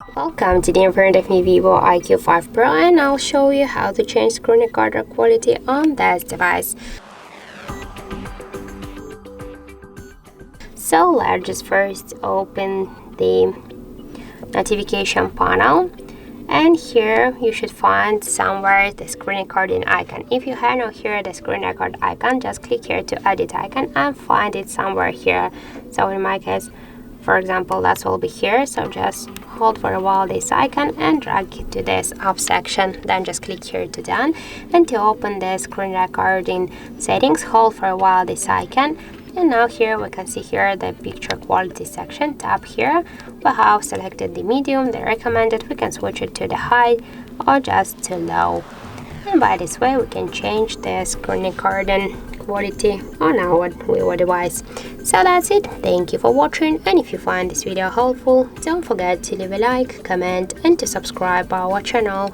Welcome to the in front of me VIVO IQOO 5 Pro, and I'll show you how to change screen recorder quality on this device. So let's just first open the notification panel, and here you should find somewhere the screen recording icon. If you have not here the screen record icon, just click here to edit icon and find it somewhere here. So in my case, for example, that will be here, so just hold for a while this icon and drag it to this up section, then just click here to done. And to open the screen recording settings, hold for a while this icon, and now here we can see here the picture quality section. Tap here, we have selected the medium, the recommended. We can switch it to the high or just to low, and by this way we can change the screen recording quality on our VIVO device. So that's it. Thank you for watching, and if you find this video helpful, don't forget to leave a like, comment and to subscribe our channel.